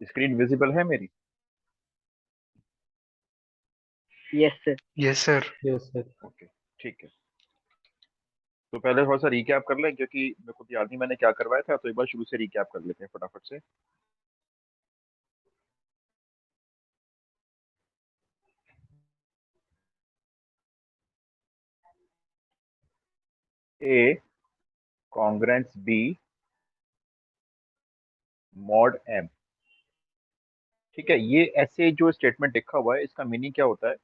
Screen visible है मेरी? Yes sir. Yes sir. Yes sir. Okay, ठीक है। तो पहले थोड़ा सा रिकैप कर लें, क्योंकि मेरे को याद नहीं मैंने क्या करवाया था, तो एक बार शुरू से रिकैप कर लेते हैं फटाफट से। ए कॉन्ग्रेंस बी मॉड एम। ठीक है, ये ऐसे जो स्टेटमेंट लिखा हुआ है इसका मीनिंग क्या होता है?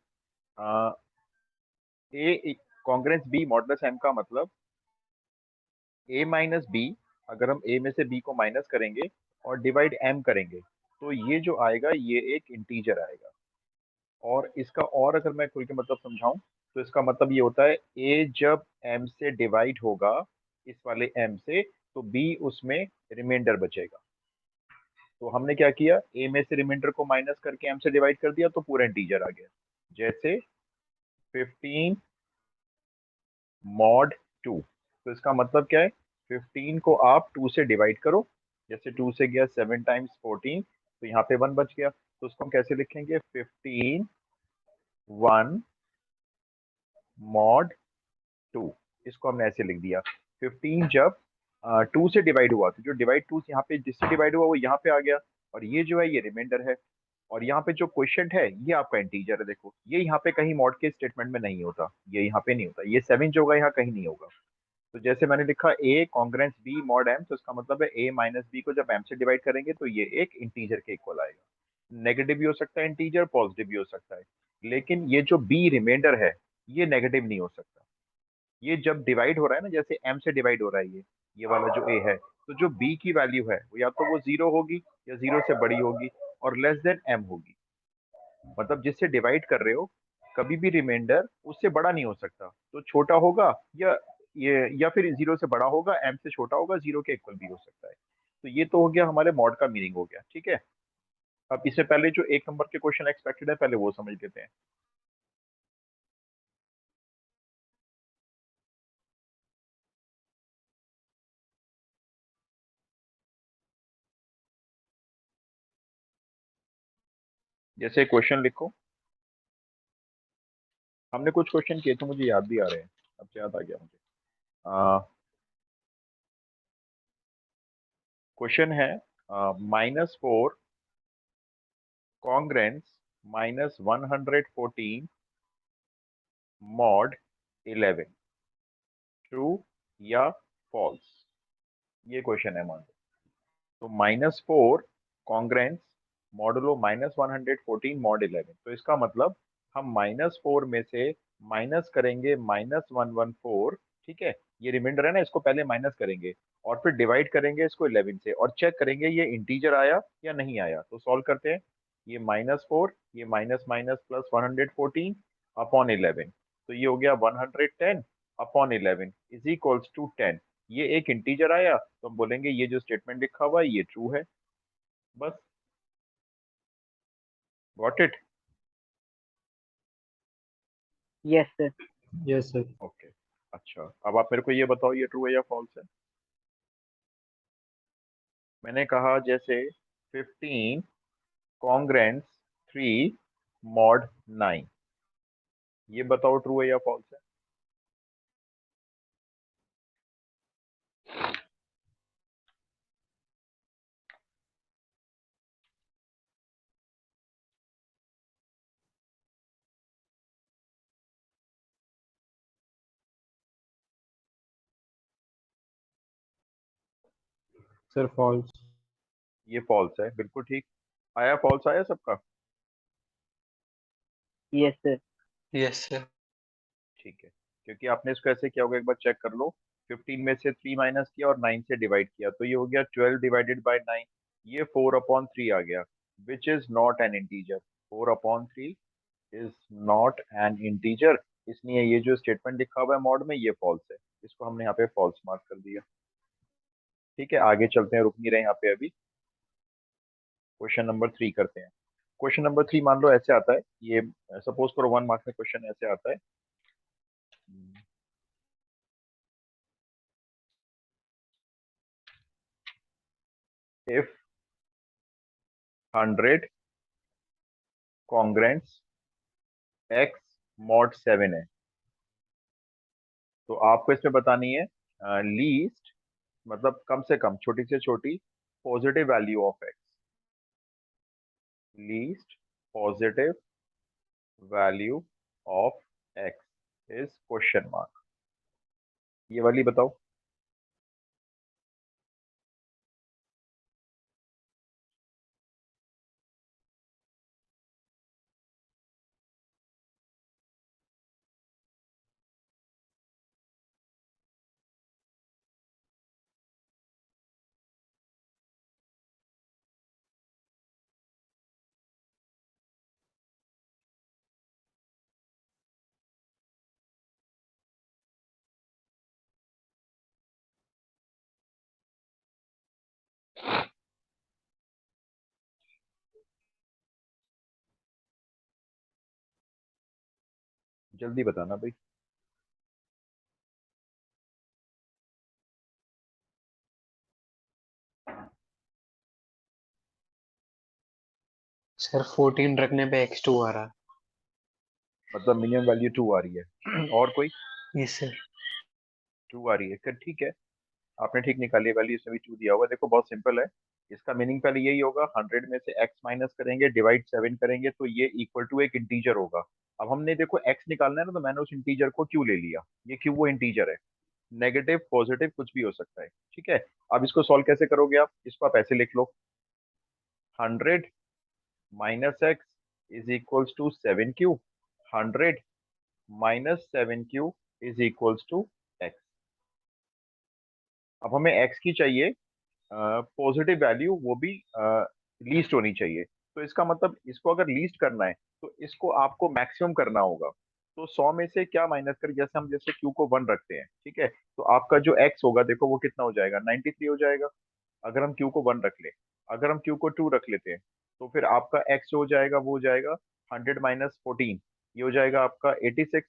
ए कॉन्ग्रेंस बी मॉडुलस एम का मतलब ए माइनस बी, अगर हम ए में से बी को माइनस करेंगे और डिवाइड एम करेंगे, तो ये जो आएगा ये एक इंटीजर आएगा। और इसका और अगर मैं खुल के मतलब समझाऊं, तो इसका मतलब ये होता है ए जब एम से डिवाइड होगा, इस वाले एम से, तो बी उसमें रिमाइंडर बचेगा। तो हमने क्या किया, ए में से रिमाइंडर को माइनस करके एम से डिवाइड कर दिया, तो पूरा इंटीजर आ गया। जैसे 15 मॉड 2, तो इसका मतलब क्या है, 15 को आप 2 से डिवाइड करो। जैसे 2 से गया 7 टाइम्स 14, तो यहाँ पे 1 बच गया, तो उसको हम कैसे लिखेंगे, 15 1 मॉड 2। इसको हमने ऐसे लिख दिया। 15 जब 2 से डिवाइड हुआ, तो जो डिवाइड 2 यहाँ पे जिससे डिवाइड हुआ वो यहाँ पे आ गया, और ये जो है ये रिमाइंडर है। और यहाँ पे जो क्वेश्चन है ये आपका इंटीजर है। देखो ये यहाँ पे कहीं मॉड के स्टेटमेंट में नहीं होता, ये यहाँ पे नहीं होता, ये 7 जो होगा यहाँ कहीं नहीं होगा। तो जैसे मैंने लिखा ए कॉन्ग्रेंस बी मॉड एम, तो इसका मतलब है ए माइनस बी को जब एम से डिवाइड करेंगे तो ये एक इंटीजर के इक्वल आएगा। नेगेटिव भी हो सकता है इंटीजर, पॉजिटिव भी हो सकता है, लेकिन ये जो बी रिमाइंडर है ये नेगेटिव नहीं हो सकता। ये जब डिवाइड हो रहा है ना, जैसे m से डिवाइड हो रहा है ये वाला जो a है, तो जो b की वैल्यू है वो या तो वो 0 होगी या 0 से बड़ी होगी और लेस देन m होगी। मतलब जिससे डिवाइड कर रहे हो, कभी भी रिमाइंडर उससे बड़ा नहीं हो सकता, तो छोटा होगा या ये, या फिर 0 से बड़ा होगा, m से छोटा होगा, 0 के इक्वल भी हो सकता है। तो ये तो हो गया हमारे मॉड का मीनिंग हो गया, ठीक है। अब इससे पहले जो 1 नंबर के क्वेश्चन एक्सपेक्टेड है पहले वो समझ लेते हैं। जैसे क्वेश्चन लिखो, हमने कुछ क्वेश्चन किए तो मुझे याद भी आ रहे हैं, अब से याद आ गया मुझे। क्वेश्चन है -4 कॉन्ग्रेंस -114 मॉड 11, ट्रू या फॉल्स? ये क्वेश्चन है मान लो। तो -4 कॉन्ग्रेंस मॉडुलो -114 मॉड 11, तो इसका मतलब हम -4 में से माइनस करेंगे -114। ठीक है, ये रिमाइंडर है ना, इसको पहले माइनस करेंगे और फिर डिवाइड करेंगे इसको 11 से और चेक करेंगे ये इंटीजर आया या नहीं आया। तो सॉल्व करते हैं, ये -4, ये माइनस माइनस प्लस 114 अपॉन 11, तो ये हो गया 110 अपॉन 11 इज इक्वल्स टू 10। ये एक इंटीजर आया, तो हम बोलेंगे ये जो स्टेटमेंट लिखा हुआ है ये ट्रू है। बस, got it? Yes sir. Yes sir. Okay, अच्छा अब आप मेरे को ये बताओ ये ट्रू है या फॉल्स है। मैंने कहा जैसे 15 कॉन्ग्रेंस 3 मॉड 9, ये बताओ ट्रू है या फॉल्स है। Sir false. ये फॉल्स है, बिल्कुल ठीक आया, फॉल्स आया सबका। Yes sir. Yes sir. ठीक है, क्योंकि आपने इसको ऐसे किया होगा, एक बार चेक कर लो। 15 में से 3 माइनस किया और 9 से डिवाइड किया, तो ये हो गया 12 डिवाइडेड बाय 9, ये 4/3 आ गया, which is not an integer. 4/3 is not an integer, इसलिए ये जो स्टेटमेंट लिखा हुआ है मॉड में ये फॉल्स है, इसको हमने यहाँ पे फॉल्स मार्क कर दिया। ठीक है, आगे चलते हैं, रुक नहीं रहे यहाँ पे अभी। क्वेश्चन नंबर 3 करते हैं। क्वेश्चन नंबर 3 मान लो ऐसे आता है, ये सपोज करो 1 मार्क्स में क्वेश्चन ऐसे आता है। इफ 100 कॉन्ग्रेंस एक्स मॉड 7 है। तो आपको इसमें बतानी है लीस्ट, मतलब कम से कम, छोटी से छोटी positive value of x. Least positive value of x is question mark. ये वाली बताओ। जल्दी बताना भाई। सर 14 रखने पे x2 आ रहा। मतलब मिनिमम वैल्यू 2 आ रही है और कोई? Yes sir. 2 आ रही है, फिर ठीक है। आपने ठीक निकाली वैल्यू, इसमें भी 2 दिया होगा। देखो बहुत सिंपल है। इसका मीनिंग पहले यही होगा, 100 में से x माइनस करेंगे, डिवाइड 7 करेंगे, तो ये इक्वल टू एक इंटीजर होगा। अब हमने देखो x निकालना है ना, तो मैंने उस इंटीजर को क्यों ले लिया, ये क्यों वो इंटीजर है। नेगेटिव पॉजिटिव कुछ भी हो सकता है, ठीक है। अब इसको सॉल्व कैसे करोगे आप, इसको आप ऐसे लिख लो, 100 minus x is equals to 7q। 100 -7q is equals to x. अब हमें x की चाहिए पॉजिटिव वैल्यू, वो भी लीस्ट होनी चाहिए। तो इसका मतलब इसको अगर लीस्ट करना है तो इसको आपको मैक्सिमम करना होगा। तो 100 में से क्या माइनस कर, जैसे हम जैसे q को 1 रखते हैं, ठीक है, तो आपका जो x होगा देखो वो कितना हो जाएगा, 93 हो जाएगा, अगर हम q को 1 रख ले। अगर हम q को 2 रख लेते हैं तो फिर आपका x जो हो जाएगा वो हो जाएगा 100 -14, ये हो जाएगा आपका 86।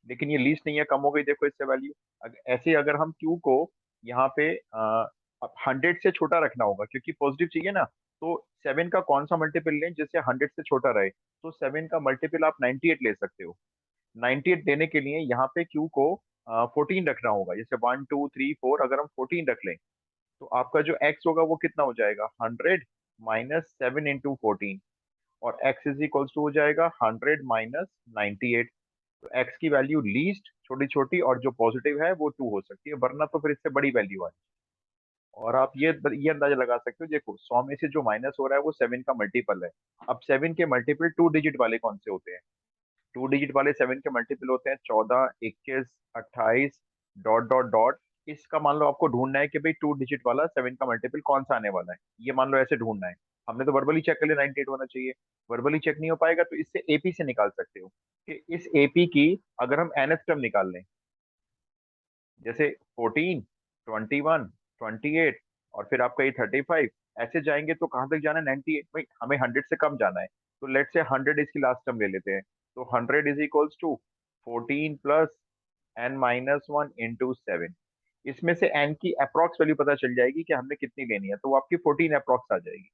लेकिन ये लीस्ट नहीं है, कम हो गई देखो इससे वैल्यू। ऐसे ही अगर हम q को यहाँ पे 100 से छोटा रखना होगा, क्योंकि पॉजिटिव चाहिए ना, तो 7 का कौन सा मल्टीपल लें जिससे 100 से छोटा रहे, तो 7 का मल्टीपल आप 98 ले सकते हो। 98 देने के लिए यहाँ पे q को 14 रखना होगा, जैसे 1 2 3 4, अगर हम 14 रख लें तो आपका जो x होगा वो कितना हो जाएगा, 100 -7 × 14, और x इज इक्वल्स टू हो जाएगा 100 -98। तो x की वैल्यू लीस्ट छोटी छोटी और जो पॉजिटिव है वो 2 हो सकती है, वरना तो फिर इससे बड़ी वैल्यू आए। और आप ये अंदाजा लगा सकते हो, देखो 100 में से जो माइनस हो रहा है वो 7 का मल्टीपल है। अब 7 के मल्टीपल 2 डिजिट वाले कौन से होते हैं, 2 डिजिट वाले 7 के मल्टीपल होते हैं 14, 21, 28, डॉट डॉट डॉट। इसका मान लो आपको ढूंढना है कि भाई 2 डिजिट वाला 7 का मल्टीपल कौन सा आने वाला है, ये मान लो ऐसे ढूंढना है। हमने तो वर्बली चेक कर लिया 98 होना चाहिए। वर्बली चेक नहीं हो पाएगा तो इससे एपी से निकाल सकते हो, कि इस एपी की अगर हम nth टर्म निकाल लें, जैसे 14, 21, 28, और फिर आपका ये 35, ऐसे जाएंगे तो कहाँ तक जाना है, 98। भाई हमें 100 से कम जाना है, तो लेट से 100 इसकी लास्ट टर्म ले लेते हैं। तो 100 is equals to 14 plus n-1 × 7। इसमें से n की अप्रॉक्स वैल्यू पता चल जाएगी कि हमने कितनी लेनी है, तो वो आपकी 14 अप्रॉक्स आ जाएगी।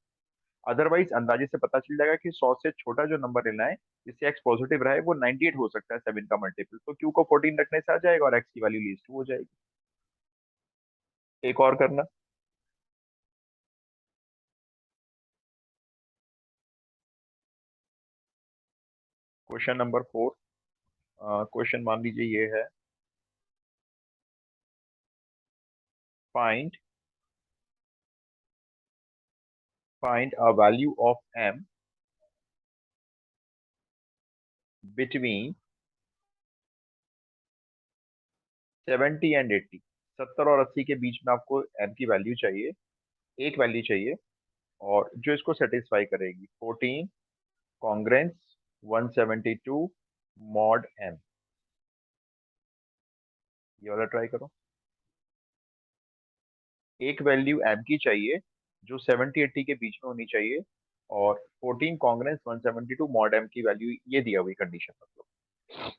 अदरवाइज अंदाजे से पता चल जाएगा कि 100 से छोटा जो नंबर लेना है जिससे x पॉजिटिव रहे वो 98 हो सकता है 7 का मल्टीपल, तो q को 14 रखने से आ जाएगा और x की वैल्यू लीस्ट हो जाएगी। एक और करना। Question number 4। क्वेश्चन मान लीजिए ये है, find find a value of m between 70 and 80। 70 और 80 के बीच में आपको m की वैल्यू चाहिए, एक वैल्यू चाहिए, और जो इसको सेटिस्फाई करेगी। 14 कॉन्ग्रेंस 172 मॉड m। ये वाला ट्राई करो। एक वैल्यू m की चाहिए जो 70 80 के बीच में होनी चाहिए, और 14 कॉन्ग्रेंस 172 मॉड m की वैल्यू, ये दिया हुई कंडीशन मतलब।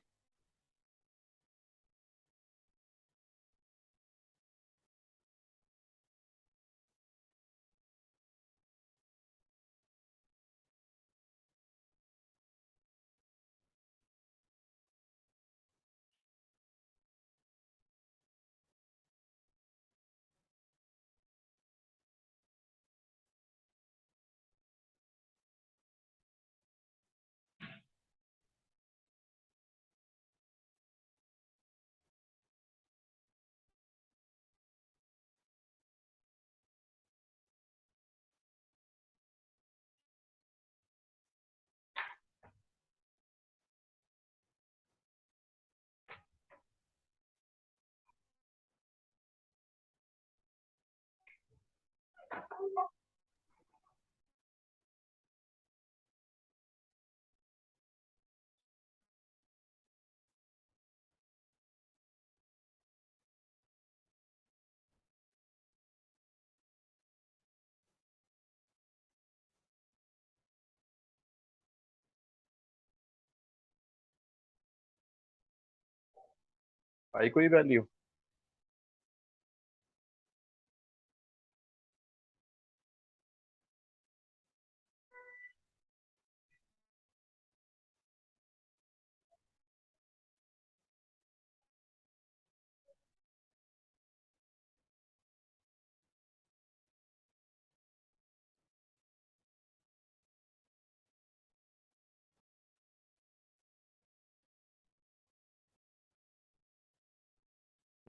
आई कोई वैल्यू?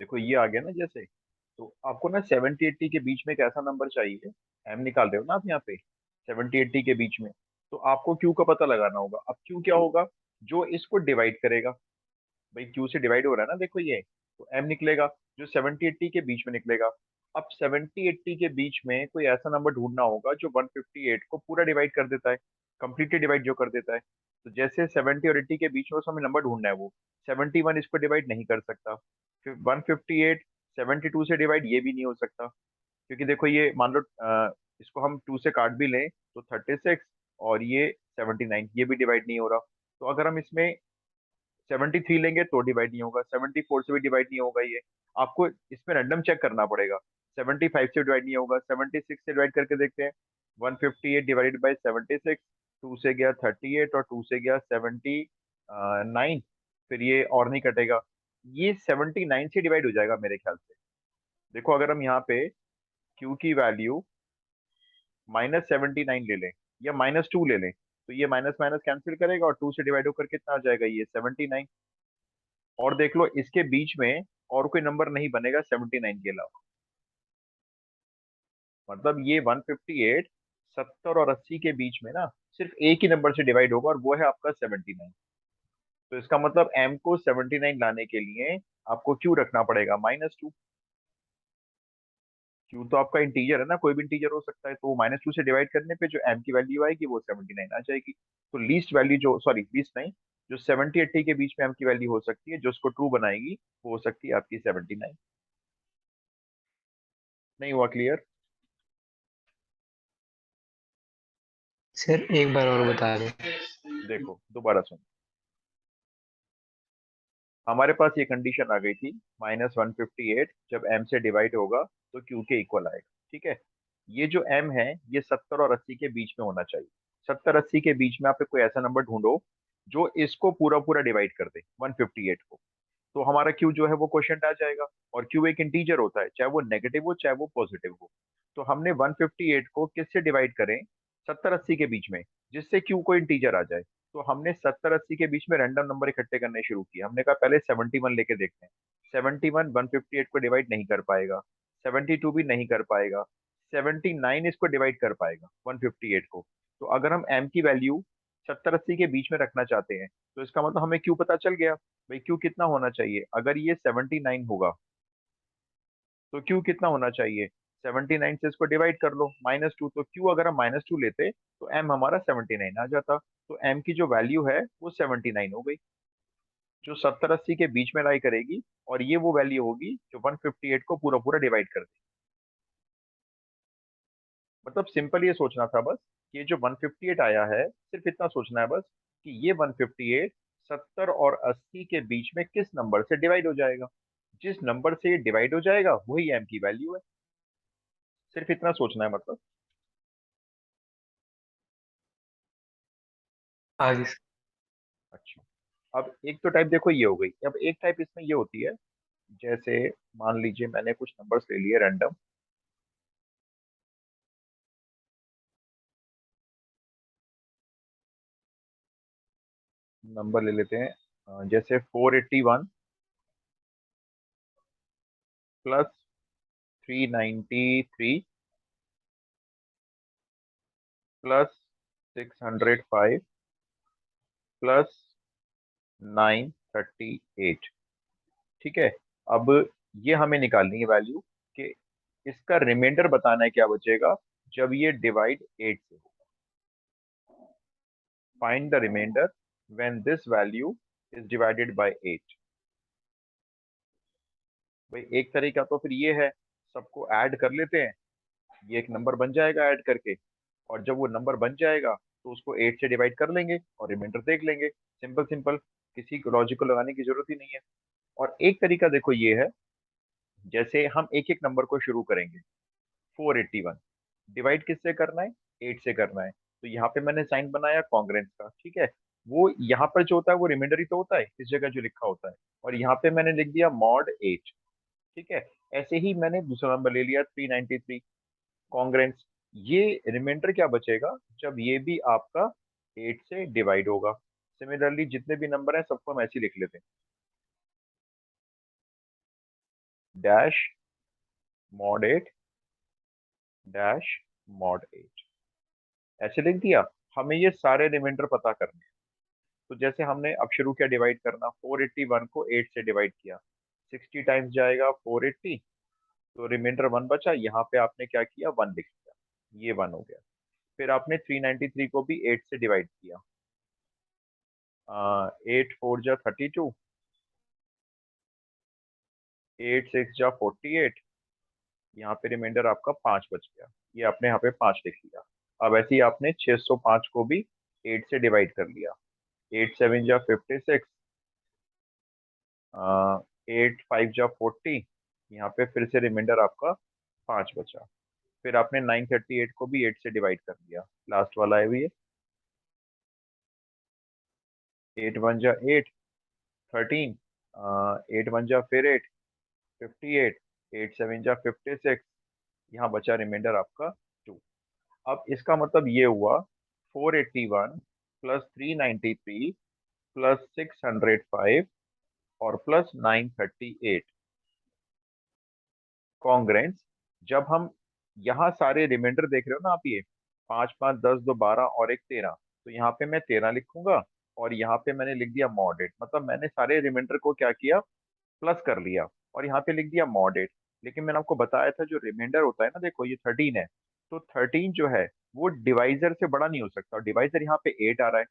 देखो ये आ गया ना जैसे, तो आपको ना 70-80 के बीच में एक ऐसा नंबर चाहिए। एम निकाल रहे हो ना आप यहाँ पे, 70-80 के बीच में। तो आपको क्यू का पता लगाना होगा। अब क्यू क्या होगा? जो इसको डिवाइड करेगा। भाई क्यू से डिवाइड हो रहा है ना, देखो ये, तो एम निकलेगा जो 70-80 के बीच में निकलेगा। अब 70-80 के बीच में कोई ऐसा नंबर ढूंढना होगा जो 158 को पूरा डिवाइड कर देता है, कंप्लीटली डिवाइड जो कर देता है। तो जैसे 70 और 80 के बीच में उस हमें नंबर ढूंढना है, वो 71 इसको डिवाइड नहीं कर सकता। फिर 158 72 से डिवाइड ये भी नहीं हो सकता, क्योंकि देखो ये मान लो इसको हम 2 से काट भी लें तो 36, और ये 79 ये भी डिवाइड नहीं हो रहा। तो अगर हम इसमें 73 लेंगे तो डिवाइड नहीं होगा, 74 से भी डिवाइड नहीं होगा ये। आपको इसमें रैंडम चेक करना पड़ेगा। 75 से डिवाइड नहीं होगा, 76 से डिवाइड करके देखते हैं। 158 डिवाइडेड बाई 76, 2 से गया 38 और 2 से गया 79। फिर ये और नहीं कटेगा, ये 79 से डिवाइड हो जाएगा मेरे ख्याल से। देखो अगर हम यहाँ पे Q की वैल्यू -79 ले लें या -2 ले लें, तो ये माइनस माइनस कैंसिल करेगा और 2 से डिवाइड होकर कितना आ जाएगा, ये 79। और देख लो इसके बीच में और कोई नंबर नहीं बनेगा 79 के अलावा। मतलब ये 158 70 और 80 के बीच में ना सिर्फ एक ही नंबर से डिवाइड होगा, और वो है आपका 79। तो इसका मतलब m को 79 लाने के लिए आपको q रखना पड़ेगा -2। q तो आपका इंटीजर है ना, कोई भी इंटीजर हो सकता है, तो -2 से डिवाइड करने पे जो m की वैल्यू आएगी वो 79 आ जाएगी। तो लीस्ट वैल्यू जो, सॉरी लीस्ट नहीं, जो 70-80 के बीच में m की वैल्यू हो सकती है जो उसको ट्रू बनाएगी, वो हो सकती है आपकी 79। नहीं हुआ क्लियर? सर एक बार और बता दें। देखो दोबारा सुनो, हमारे पास ये कंडीशन आ गई थी, -158 जब m से डिवाइड होगा तो q के इक्वल आएगा। ठीक है, ये जो m है ये 70 और 80 के बीच में होना चाहिए। 70-80 के बीच में आप कोई ऐसा नंबर ढूंढो जो इसको पूरा पूरा डिवाइड कर दे 158 को, तो हमारा q जो है वो क्वोशिएंट आ जाएगा। और q एक इंटीजर होता है, चाहे वो नेगेटिव हो चाहे वो पॉजिटिव हो। तो हमने 158 को किससे डिवाइड करें? 70-80 के बीच में, जिससे q को इंटीजर आ जाए। तो हमने 70-80 के बीच में रैंडम नंबर इकट्ठे करने शुरू किए। हमने कहा पहले 71 लेके देखते हैं। 71 158 को डिवाइड नहीं कर पाएगा, 72 भी नहीं कर पाएगा, 79 इसको डिवाइड कर पाएगा 158 को। तो अगर हम m की वैल्यू 70-80 के बीच में रखना चाहते हैं, तो इसका मतलब हमें q पता चल गया। भाई क्यू कितना होना चाहिए? अगर ये 79 होगा तो क्यू कितना होना चाहिए? 79 से इसको डिवाइड कर लो -2, तो क्यू अगर हम -2 लेते तो एम हमारा 79 आ जाता। तो एम की जो वैल्यू है वो 79 हो गई, जो 70-80 के बीच में लाई करेगी। और ये वो वैल्यू होगी जो 158 को पूरा पूरा डिवाइड कर दे। मतलब सिंपल ये सोचना था बस, कि ये जो 158 आया है सिर्फ इतना सोचना है बस, कि ये 158 70 और 80 के बीच में किस नंबर से डिवाइड हो जाएगा। जिस नंबर से ये डिवाइड हो जाएगा वही m की वैल्यू है। सिर्फ इतना सोचना है मतलब। आगे। अच्छा, अब एक तो टाइप देखो ये हो गई। अब एक टाइप इसमें ये होती है, जैसे मान लीजिए मैंने कुछ नंबर्स ले लिए रैंडम। नंबर ले लेते हैं जैसे 481 प्लस 393 प्लस 605 प्लस 938। ठीक है, अब ये हमें निकालनी है वैल्यू, कि इसका रिमाइंडर बताना है क्या बचेगा जब ये डिवाइड 8 से हो। Find the remainder when this value is divided by 8। भाई एक तरीका तो फिर ये है, सबको ऐड कर लेते हैं, ये एक नंबर बन जाएगा ऐड करके, और जब वो नंबर बन जाएगा तो उसको 8 से डिवाइड कर लेंगे और रिमाइंडर देख लेंगे। सिंपल सिंपल, किसी को लॉजिक को लगाने की जरूरत ही नहीं है। और एक तरीका देखो ये है, जैसे हम एक एक नंबर को शुरू करेंगे। 481 डिवाइड किससे करना है? 8 से करना है। तो यहाँ पे मैंने साइन बनाया कॉन्ग्रेंस का, ठीक है। वो यहाँ पर जो होता है वो रिमाइंडर ही तो होता है इस जगह जो लिखा होता है, और यहाँ पे मैंने लिख दिया मॉड 8, ठीक है। ऐसे ही मैंने दूसरा नंबर ले लिया 393 कॉन्ग्रेंस। ये रिमाइंडर क्या बचेगा जब ये भी आपका 8 से डिवाइड होगा। सिमिलरली जितने भी नंबर हैं सबको हम ऐसे ही लिख लेते हैं, डैश मॉड 8 डैश मॉड 8, ऐसे लिख दिया। हमें ये सारे रिमाइंडर पता करने हैं। तो जैसे हमने अब शुरू किया डिवाइड करना, 481 को 8 से डिवाइड किया, 60 टाइम्स जाएगा 480, तो रिमाइंडर 1 बचा। यहाँ पे आपने क्या किया, 1 लिख दिया, ये 1 हो गया। फिर आपने 393 को भी 8 से डिवाइड किया, 8 4 जा 32, 8 6 जा 48, यहाँ पे रिमाइंडर आपका 5 बच गया। ये आपने यहाँ पे 5 लिख लिया। अब ऐसे ही आपने 605 को भी 8 से डिवाइड कर लिया, 8 7 जा 56, 8 5 जा 40, यहाँ पे फिर से रिमाइंडर आपका 5 बचा। फिर आपने 938 को भी 8 से डिवाइड कर दिया, लास्ट वाला है भी ये, 8 1 जा 8, 13, 8 1 जा फिर 8, 58, 8 7 जा 56, यहाँ बचा रिमाइंडर आपका 2। अब इसका मतलब ये हुआ 481 प्लस 393 प्लस 605 और प्लस 938 कॉन्ग्रेंस। जब हम यहाँ सारे रिमाइंडर देख रहे हो ना आप, ये 5 5 10 2 12 और एक 13, तो यहाँ पे मैं 13 लिखूंगा, और यहाँ पे मैंने लिख दिया मॉड 8। मतलब मैंने सारे रिमाइंडर को क्या किया, प्लस कर लिया, और यहाँ पे लिख दिया मॉड 8। लेकिन मैंने आपको बताया था जो रिमाइंडर होता है ना, देखो ये 13 है, तो 13 जो है वो डिवाइजर से बड़ा नहीं हो सकता, डिवाइजर यहाँ पे 8 आ रहा है।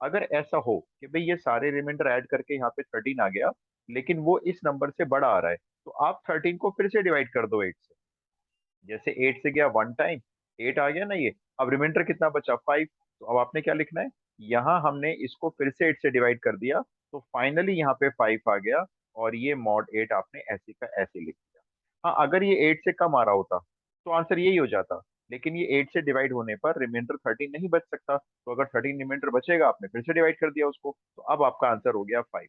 अगर ऐसा हो कि भाई ये सारे रिमाइंडर ऐड करके यहाँ पे 13 आ गया, लेकिन वो इस नंबर से बड़ा आ रहा है, तो आप 13 को फिर से डिवाइड कर दो 8 से। जैसे 8 से गया 1 टाइम, 8 आ गया ना ये, अब रिमाइंडर कितना बचा, 5। तो अब आपने क्या लिखना है, यहाँ हमने इसको फिर से 8 से डिवाइड कर दिया, तो फाइनली यहाँ पे 5 आ गया, और ये मॉड 8 आपने ऐसे का ऐसे लिख दिया। हाँ, अगर ये 8 से कम आ रहा होता तो आंसर यही हो जाता, लेकिन ये 8 से डिवाइड होने पर रिमाइंडर 13 नहीं बच सकता, तो अगर 13 रिमाइंडर बचेगा आपने फिर से डिवाइड कर दिया उसको, तो अब आपका आंसर हो गया 5।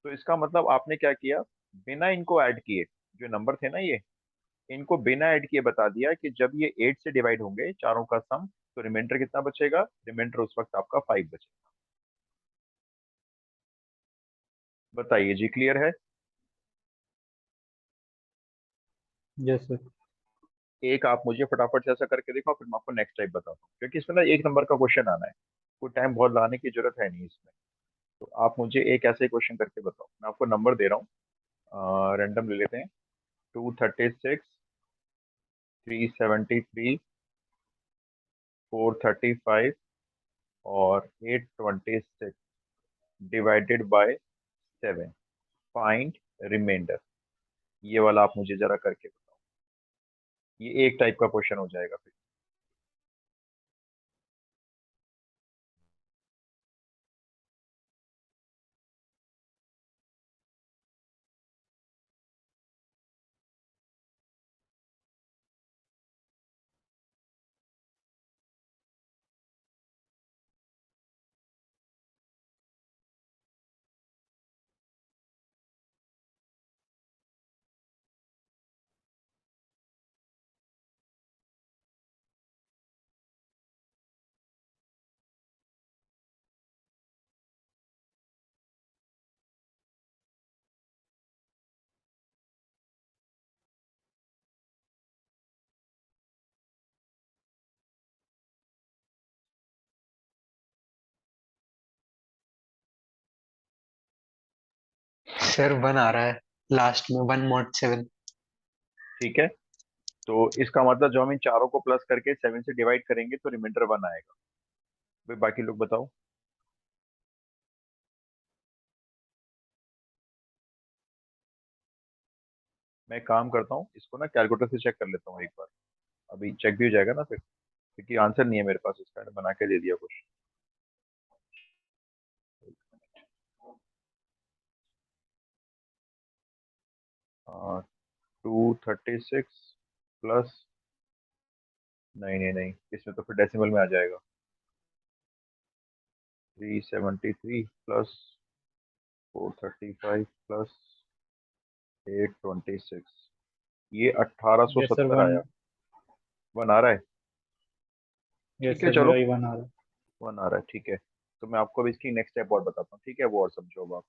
तो इसका मतलब आपने क्या किया, बिना इनको ऐड किए, जो नंबर थे ना ये, इनको बिना ऐड किए बता दिया कि जब ये 8 से डिवाइड होंगे चारों का सम, तो रिमाइंडर कितना बचेगा, रिमाइंडर उस वक्त आपका 5 बचेगा। बताइए जी, क्लियर है? Yes sir. एक आप मुझे फटाफट से ऐसा करके दिखाओ, फिर मैं आपको नेक्स्ट टाइप बताता हूँ, क्योंकि इसमें ना एक नंबर का क्वेश्चन आना है, कोई टाइम बहुत लगाने की जरूरत है नहीं इसमें। तो आप मुझे एक ऐसे क्वेश्चन करके बताओ, मैं आपको नंबर दे रहा हूँ, रैंडम ले लेते हैं, 236, 373, 435 और 826 डिवाइडेड बाय 7, फाइंड रिमाइंडर। ये वाला आप मुझे जरा करके बताओ, ये एक टाइप का क्वेश्चन हो जाएगा फिर। सर 1 आ रहा है लास्ट में, 1 mod 7। ठीक है, तो इसका मतलब जो हम इन चारों को प्लस करके 7 से डिवाइड करेंगे तो रिमाइंडर 1 आएगा। भाई बाकी लोग बताओ। मैं एक काम करता हूँ, इसको ना कैलकुलेटर से चेक कर लेता हूँ एक बार। अभी चेक भी हो जाएगा ना फिर, क्योंकि आंसर नहीं है मेरे पास इसका, मैंने बना के दे दिया कुछ। 236 प्लस, नहीं नहीं नहीं, इसमें तो फिर डेसिमल में आ जाएगा। 373 प्लस 435 प्लस 826, ये यस सर 1870 वन। आया। 1 आ रहा है, यस ठीक है सर चलो। मेरा ही वन आ रहा है। 1 आ रहा है, ठीक है। तो मैं आपको अभी इसकी नेक्स्ट स्टेप और बताता हूँ, ठीक है, वो और समझो अब आप।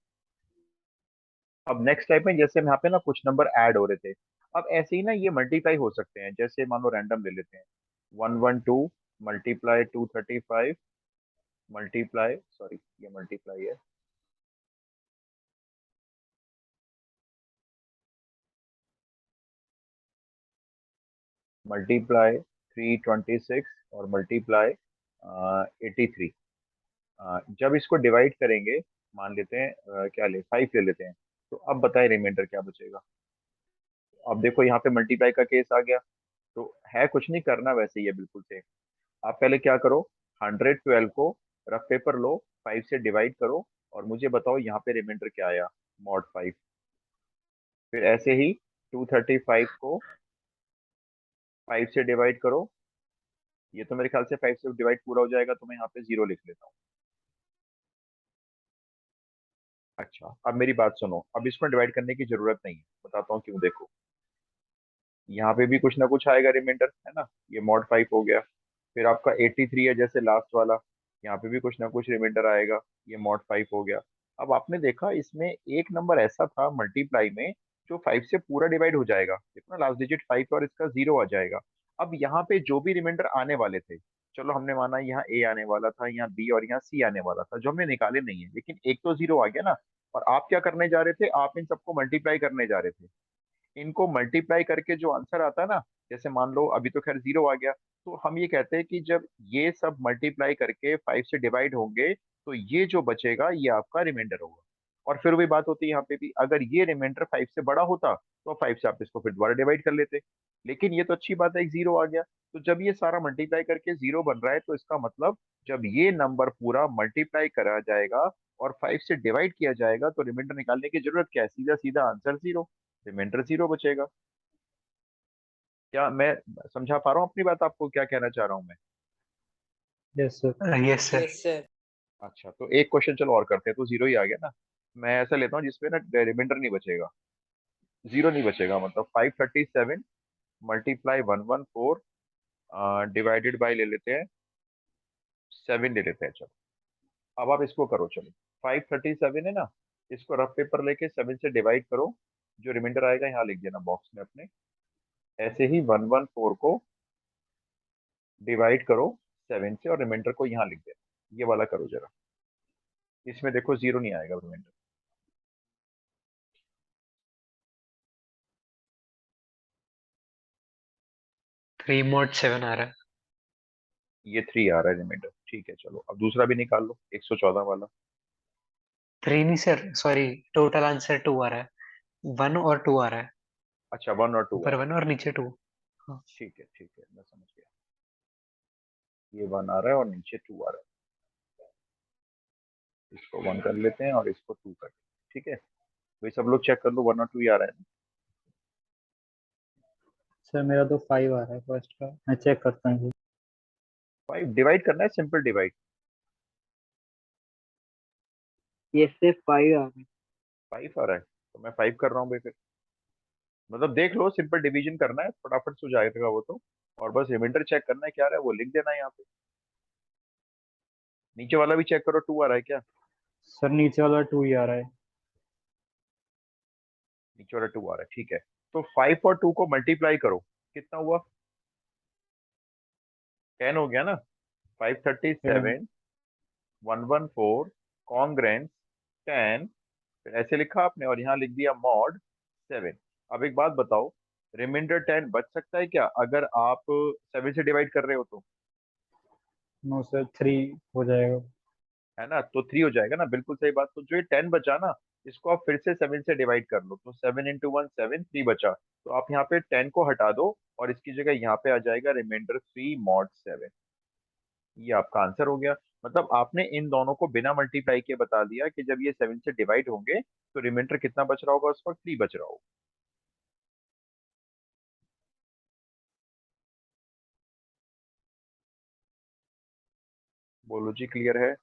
अब नेक्स्ट टाइप में जैसे हम यहाँ पे ना कुछ नंबर ऐड हो रहे थे, अब ऐसे ही ना ये मल्टीप्लाई हो सकते हैं। जैसे मान लो रैंडम ले लेते हैं, 112 मल्टीप्लाई 235 मल्टीप्लाई, सॉरी ये मल्टीप्लाई है, मल्टीप्लाई 326 और मल्टीप्लाई 83। जब इसको डिवाइड करेंगे, मान लेते हैं क्या ले 5 ले लेते हैं, तो अब बताएं रिमाइंडर क्या बचेगा। अब देखो यहाँ पे मल्टीप्लाई का केस आ गया, तो है कुछ नहीं करना, वैसे ही है बिल्कुल सेम। आप पहले क्या करो, 112 को रफ पेपर लो, 5 से डिवाइड करो, और मुझे बताओ यहाँ पे रिमाइंडर क्या आया, मॉड 5। फिर ऐसे ही 235 को 5 से डिवाइड करो, ये तो मेरे ख्याल से 5 से डिवाइड पूरा हो जाएगा, तो मैं यहाँ पे 0 लिख लेता हूँ। अच्छा अब मेरी बात सुनो, अब इसमें डिवाइड करने की जरूरत नहीं है, बताता हूँ क्यों। देखो यहाँ पे भी कुछ ना कुछ आएगा रिमाइंडर, है ना, ये मॉड 5 हो गया। फिर आपका 83 है जैसे लास्ट वाला, यहाँ पे भी कुछ ना कुछ रिमाइंडर आएगा, ये मॉड 5 हो गया। अब आपने देखा इसमें एक नंबर ऐसा था मल्टीप्लाई में जो 5 से पूरा डिवाइड हो जाएगा, देखो ना लास्ट डिजिट 5 और इसका 0 आ जाएगा। अब यहाँ पे जो भी रिमाइंडर आने वाले थे, चलो हमने माना यहाँ ए आने वाला था, यहाँ बी और यहाँ सी आने वाला था, जो हमने निकाले नहीं है, लेकिन एक तो 0 आ गया ना। और आप क्या करने जा रहे थे, आप इन सबको मल्टीप्लाई करने जा रहे थे। इनको मल्टीप्लाई करके जो आंसर आता है ना, जैसे मान लो अभी तो खैर 0 आ गया, तो हम ये कहते हैं कि जब ये सब मल्टीप्लाई करके 5 से डिवाइड होंगे, तो ये जो बचेगा ये आपका रिमाइंडर होगा। और फिर वही बात होती है यहाँ पे भी, अगर ये रिमाइंडर 5 से बड़ा होता तो 5 से आप इसको फिर दोबारा डिवाइड कर लेते। लेकिन ये तो अच्छी बात है, एक 0 आ गया। तो जब ये सारा मल्टीप्लाई करके 0 बन रहा है, तो इसका मतलब जब ये नंबर पूरा मल्टीप्लाई करा जाएगा और 5 से डिवाइड किया जाएगा, तो रिमाइंडर निकालने की जरूरत क्या है, सीधा सीधा आंसर 0, रिमाइंडर 0 बचेगा। क्या मैं समझा पा रहा हूँ अपनी बात, आपको क्या कहना चाह रहा हूँ मैं। Yes sir. Yes sir. Yes sir. अच्छा तो एक क्वेश्चन चलो और करते हैं, तो 0 ही आ गया ना। मैं ऐसा लेता हूँ जिसपे ना रिमाइंडर नहीं बचेगा, 0 नहीं बचेगा, मतलब 537 मल्टीप्लाई 114 डिवाइडेड बाई ले लेते हैं 7 ले लेते हैं, चलो। अब आप इसको करो, चलो 537 है ना, इसको रफ पेपर लेके 7 से डिवाइड करो, जो रिमाइंडर आएगा यहाँ लिख देना बॉक्स में अपने। ऐसे ही 114 को डिवाइड करो 7 से और रिमाइंडर को यहाँ लिख देना, ये वाला करो जरा। इसमें देखो 0 नहीं आएगा रिमाइंडर। थ्री मोड 7 आ रहा है। ये 3 आ रहा है रिमाइंडर, ठीक है चलो। अब दूसरा भी निकाल लो, 114 वाला। 3 नहीं सर, सॉरी, टोटल आंसर 2 आ रहा है। 1 और 2 आ रहा है। अच्छा 1 और 2 आ ऊपर रहा 1 और नीचे 2। हाँ। है, ठीक है मैं समझ गया। ये 1 आ रहा है और नीचे 2 आ रहा है, इसको 1 कर लेते हैं और इसको 2 कर लेते हैं, ठीक है। वही सब लोग चेक कर लो, 1 और 2 ही आ रहा है ना। सर मेरा तो 5 आ रहा है फर्स्ट का, मैं चेक करता हूँ। 5 डिवाइड करना है, सिंपल डिवाइड। यस सर 5 आ रहा है। 5 आ रहा है, तो मैं 5 कर रहा हूँ भाई फिर। मतलब देख लो, सिंपल डिवीजन करना है, फटाफट से हो जाएगा वो तो। और बस रिमाइंडर चेक करना है क्या आ रहा है, वो लिख देना है यहाँ पे। नीचे वाला भी चेक करो, 2 आ रहा है क्या। सर नीचे वाला 2 ही आ रहा है। नीचे वाला 2 आ रहा है, ठीक है। तो 5 और 2 को मल्टीप्लाई करो, कितना हुआ, 10 हो गया ना। 537 114 कॉन्ग्रेंस 10, फिर ऐसे लिखा आपने और यहाँ लिख दिया मॉड 7। अब एक बात बताओ, रिमाइंडर 10 बच सकता है क्या अगर आप 7 से डिवाइड कर रहे हो तो? नो सर, 3 हो जाएगा। है ना, तो 3 हो जाएगा ना, बिल्कुल सही बात। तो जो ये 10 बचा ना, इसको आप फिर से 7 से डिवाइड कर लो, तो 7 × 1 7, 3 बचा। तो आप यहाँ पे 10 को हटा दो और इसकी जगह यहाँ पे आ जाएगा रिमाइंडर 3 मॉड 7। ये आपका आंसर हो गया। मतलब आपने इन दोनों को बिना मल्टीप्लाई किए बता दिया कि जब ये 7 से डिवाइड होंगे तो रिमाइंडर कितना बच रहा होगा, उस वक्त 3 बच रहा होगा। बोलो जी, क्लियर है?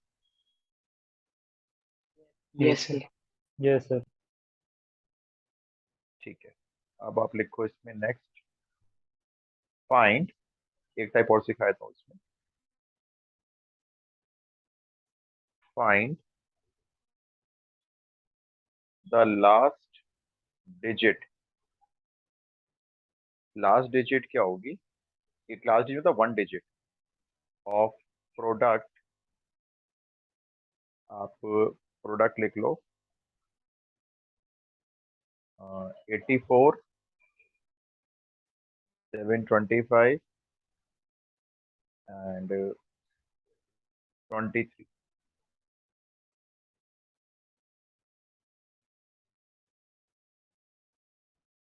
Yes yes sir. Sir. Yes sir. ठीक है, अब आप लिखो इसमें नेक्स्ट फाइंड। एक टाइप और सिखाया था उसमें, find the last digit. Last digit क्या होगी? एक लास्ट डिजिट मतलब 1 डिजिट ऑफ प्रोडक्ट। आप प्रोडक्ट लिख लो, 84, 725 एंड 23।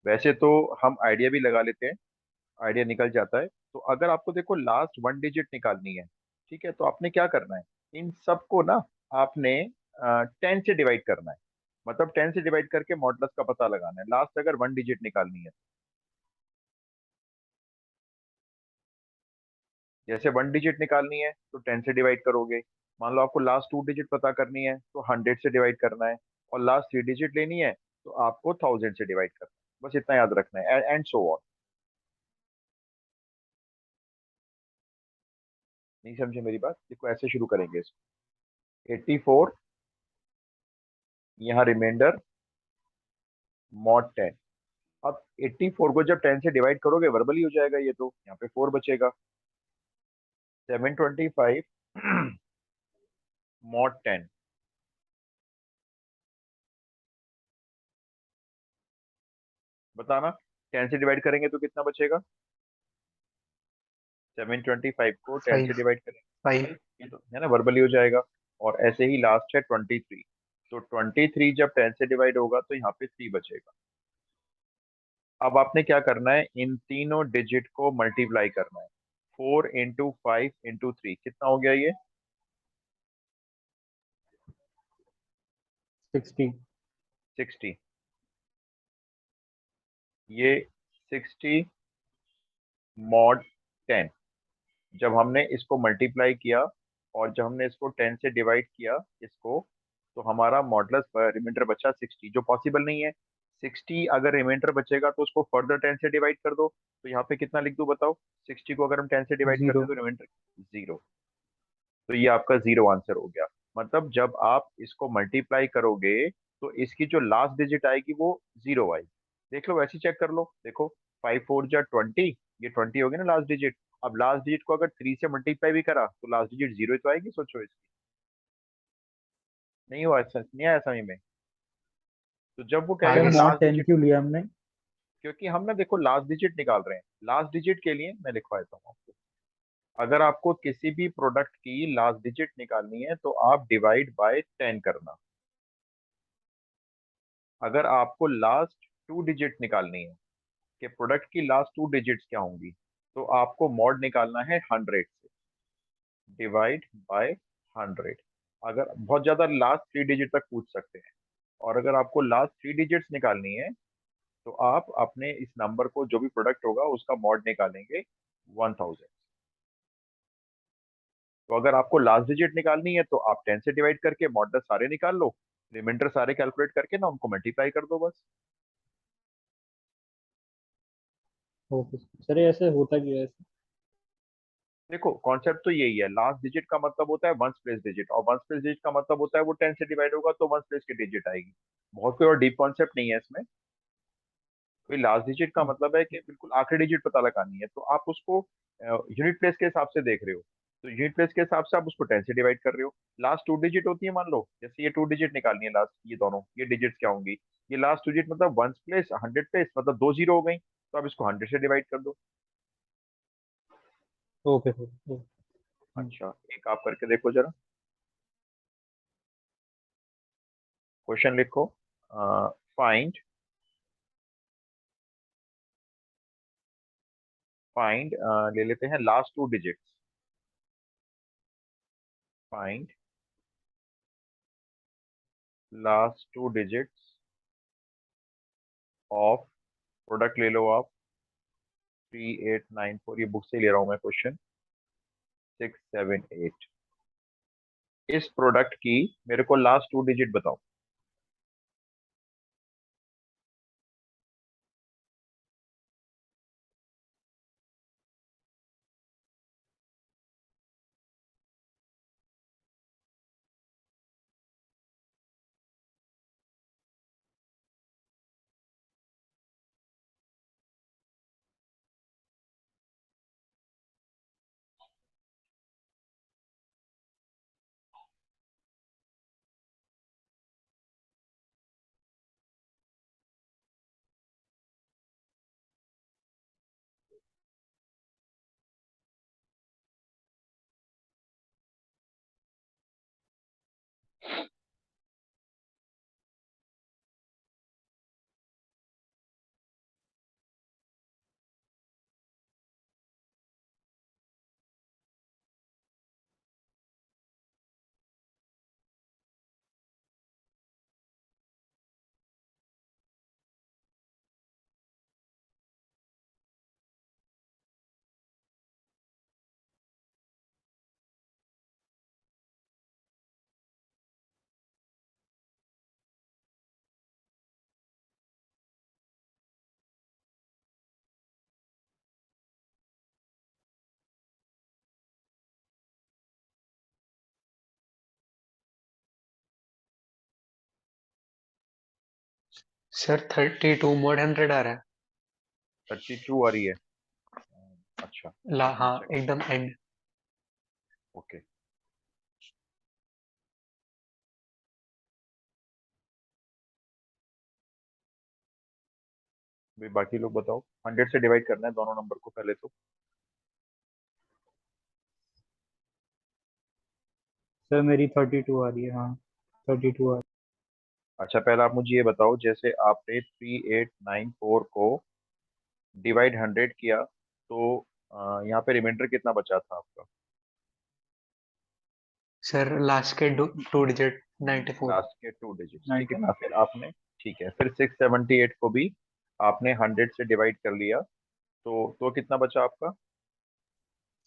वैसे तो हम आइडिया भी लगा लेते हैं, आइडिया निकल जाता है। तो अगर आपको देखो लास्ट 1 डिजिट निकालनी है, ठीक है, तो आपने क्या करना है, इन सबको ना आपने 10 से डिवाइड करना है। मतलब 10 से डिवाइड करके मॉडुलस का पता लगाना है, लास्ट अगर 1 डिजिट निकालनी है। जैसे 1 डिजिट निकालनी है तो 10 से डिवाइड करोगे। मान लो आपको लास्ट 2 डिजिट पता करनी है तो 100 से डिवाइड करना है। और लास्ट 3 डिजिट लेनी है तो आपको 1000 से डिवाइड करना है। बस इतना याद रखना है, एंड सो ऑन। नहीं समझे मेरी बात? देखो ऐसे शुरू करेंगे इसको, 84, यहाँ रिमाइंडर मॉड 10। अब 84 को जब 10 से डिवाइड करोगे वर्बली हो जाएगा ये, तो यहाँ पे 4 बचेगा। 725 मॉड 10। बताना, 10 से डिवाइड करेंगे तो कितना बचेगा? 725 को 10 से 5 डिवाइड करेंगे, 5 ये तो है ना, वर्बली हो जाएगा। और ऐसे ही लास्ट है 23। तो 23 जब 10 से डिवाइड होगा तो यहाँ पे 3 बचेगा। अब आपने क्या करना है, इन तीनों डिजिट को मल्टीप्लाई करना है। 4 × 5 × 3 कितना हो गया ये? 60। 60। ये 60 मॉड 10। जब हमने इसको मल्टीप्लाई किया और जब हमने इसको 10 से डिवाइड किया इसको, तो हमारा मॉडुलस रिमाइंडर बचा 60, जो पॉसिबल नहीं है। 60 अगर रिमाइंडर बचेगा तो उसको फर्दर 10 से डिवाइड कर दो। तो यहाँ पे कितना लिख दूं बताओ? 60 को अगर हम 10 से डिवाइड करते 0। तो रिमाइंडर 0। तो ये आपका 0 आंसर हो गया। मतलब जब आप इसको मल्टीप्लाई करोगे तो इसकी जो लास्ट डिजिट आएगी वो 0 आएगी। देख लो, वैसे चेक कर लो, देखो 5 × 4 = 20, ये 20 होगी ना लास्ट डिजिट। अब लास्ट डिजिट को अगर 3 से मल्टीप्लाई भी करा तो लास्ट डिजिट 0 ही तो आएगी, सोचो इसकी। नहीं हुआ ऐसा, नहीं आया समझ में? तो जब वो आ सर कहेंगे गया मॉड सर। लास्ट 10 डिजिट, क्यों लिया हमने? क्योंकि हम ना देखो लास्ट डिजिट निकाल रहे हैं। लास्ट डिजिट के लिए मैं लिखवा देता हूँ आपको। अगर आपको किसी भी प्रोडक्ट की लास्ट डिजिट निकालनी है तो आप डिवाइड बाय 10 करना। अगर आपको लास्ट 2 डिजिट निकालनी है कि प्रोडक्ट की लास्ट 2 डिजिट्स क्या होंगी, तो आपको मॉड निकालना है 100 से, डिवाइड बाय 100। अगर बहुत ज्यादा लास्ट 3 डिजिट तक पूछ सकते हैं। और अगर आपको लास्ट 3 डिजिट्स निकालनी है तो आप अपने इस नंबर को, जो भी प्रोडक्ट होगा उसका मॉड निकालेंगे 1000। तो अगर आपको लास्ट डिजिट निकालनी है तो आप 10 से डिवाइड करके मॉडल सारे निकाल लो, रिमाइंडर सारे कैलकुलेट करके ना उनको मल्टीप्लाई कर दो बस। ओके सर, ये ऐसे होता क्यों है ऐसे? देखो कॉन्सेप्ट तो यही है, लास्ट डिजिट का मतलब होता है वंस प्लेस डिजिट, और वंस प्लेस डिजिट का मतलब होता है वो 10 से डिवाइड होगा तो वंस प्लेस की डिजिट आएगी। बहुत कोई और डीप कॉन्सेप्ट नहीं है इसमें। कोई लास्ट डिजिट का मतलब है कि बिल्कुल आखिरी डिजिट पता लगानी है, तो आप उसको यूनिट प्लेस के हिसाब से देख रहे हो। तो यूनिट प्लेस के हिसाब से आप उसको 10 से डिवाइड कर रहे हो। लास्ट 2 डिजिट होती है, मान लो जैसे ये 2 डिजिट निकालनी है लास्ट, ये दोनों ये डिजिट्स क्या होंगी? ये लास्ट डिजिट मतलब वंस प्लेस 100 प्लेस, मतलब 2 0 हो गई। तो आप इसको 100 से डिवाइड कर दो। Okay sir. अच्छा, एक आप करके देखो जरा, क्वेश्चन लिखो। फाइंड फाइंड ले लेते हैं last 2 digits. Find last 2 digits of, product ले लो आप, 3894, ये बुक से ले रहा हूं मैं क्वेश्चन, 678। इस प्रोडक्ट की मेरे को लास्ट 2 डिजिट बताओ। सर 32 मोड 100 आ रहा 32 आ रही है। अच्छा, है ला, एक मिनट हाँ चेक करता एकदम हूँ। एंड। ओके, भाई बाकी लोग बताओ। 100 से डिवाइड करना है दोनों नंबर को पहले तो। सर मेरी 32 आ रही है, हाँ 32 आ रही अच्छा, पहले आप मुझे ये बताओ, जैसे आपने 3894 को डिवाइड 100 किया, तो यहाँ पे रिमाइंडर कितना बचा था आपका? सर लास्ट के 2 डिजिट 94। लास्ट के 2 डिजिट्स, है। ठीक है 90। ना? फिर आपने, ठीक है, फिर 678 को भी आपने 100 से डिवाइड कर लिया, तो कितना बचा आपका?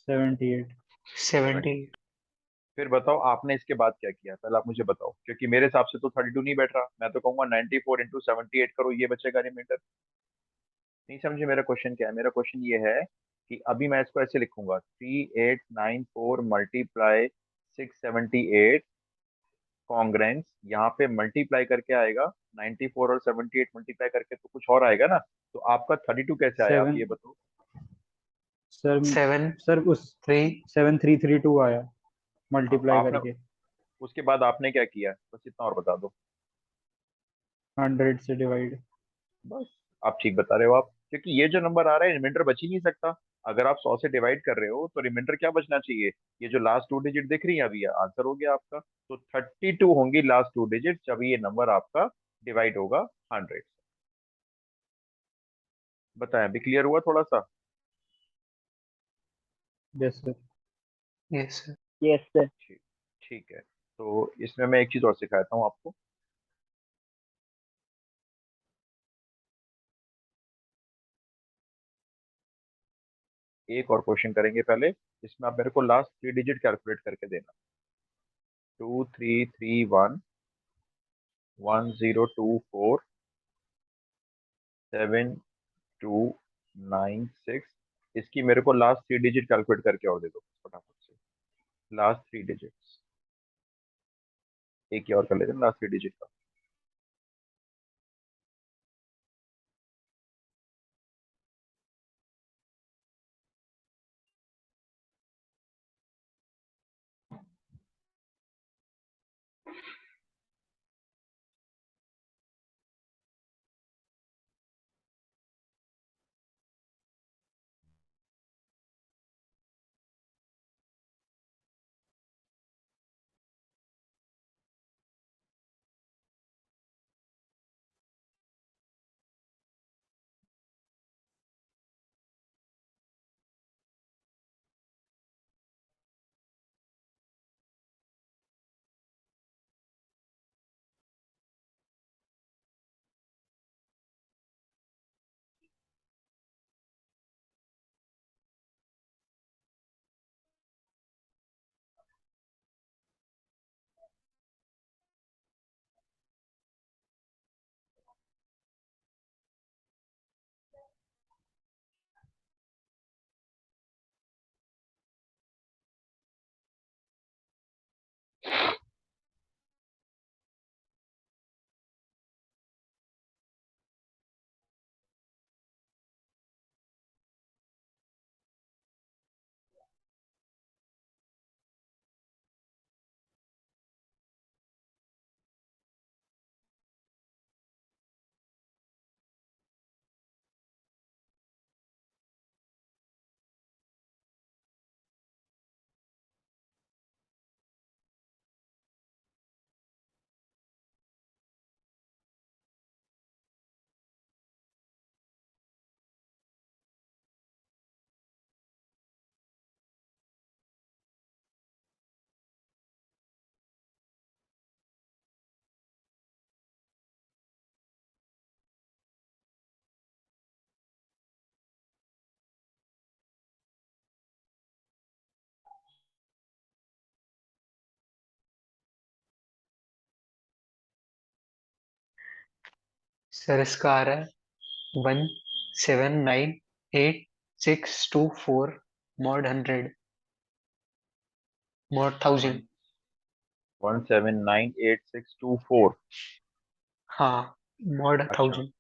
78। 70। 70। फिर बताओ आपने इसके बाद क्या किया, पहले आप मुझे बताओ, क्योंकि मेरे हिसाब से तो 32 नहीं बैठ रहा, मैं तो कहूंगा 94 × 78 करो, ये बचेगा रिमाइंडर। नहीं समझे मेरा क्वेश्चन क्या है? मेरा क्वेश्चन ये है कि अभी मैं इसको ऐसे लिखूंगा, 3894 मल्टीप्लाई 678 कॉन्ग्रेंस, यहाँ पे मल्टीप्लाई करके आएगा, 94 और 78 मल्टीप्लाई करके तो कुछ और आएगा ना। तो आपका 32 कैसे आया, आप सेवन। ये बताओ। सर। सेवन सर उस थ्री 7332 आया मल्टीप्लाई आपने करके। उसके बाद आपने क्या किया, बस इतना और बता दो। 100 से डिवाइड। बस, आप ठीक बता रहे हो आप, क्योंकि ये जो नंबर आ रहा है रिमाइंडर बच ही नहीं सकता। अगर आप 100 से डिवाइड कर रहे हो तो रिमाइंडर क्या बचना चाहिए? ये जो लास्ट 2 डिजिट दिख रही है, अभी आंसर हो गया आपका। तो 32 होंगी लास्ट 2 डिजिट जब ये नंबर आपका डिवाइड होगा 100 से। बताएं, अभी क्लियर हुआ थोड़ा सा? Yes sir. Yes sir. Yes sir. ठीक, ठीक है। तो इसमें मैं एक चीज और सिखाता हूँ आपको। एक और क्वेश्चन करेंगे पहले, इसमें आप मेरे को लास्ट 3 डिजिट कैलकुलेट करके देना। 2331 1024 7296, इसकी मेरे को लास्ट 3 डिजिट कैलकुलेट करके और दे दो फटाफट से। लास्ट 3 डिजिट्स, एक ही और कर लेते हैं लास्ट 3 डिजिट का। सर इसका आ रहा है 1798624 मॉड 100 मॉड 1000। 1798624। हाँ, मॉड अच्छा, 1000।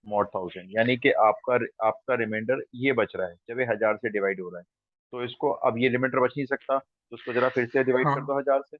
मॉड 1000, यानी कि आपका आपका रिमाइंडर ये बच रहा है जब ये 1000 से डिवाइड हो रहा है। तो इसको अब ये रिमाइंडर बच नहीं सकता, तो उसको जरा फिर से डिवाइड कर हाँ दो 1000 से।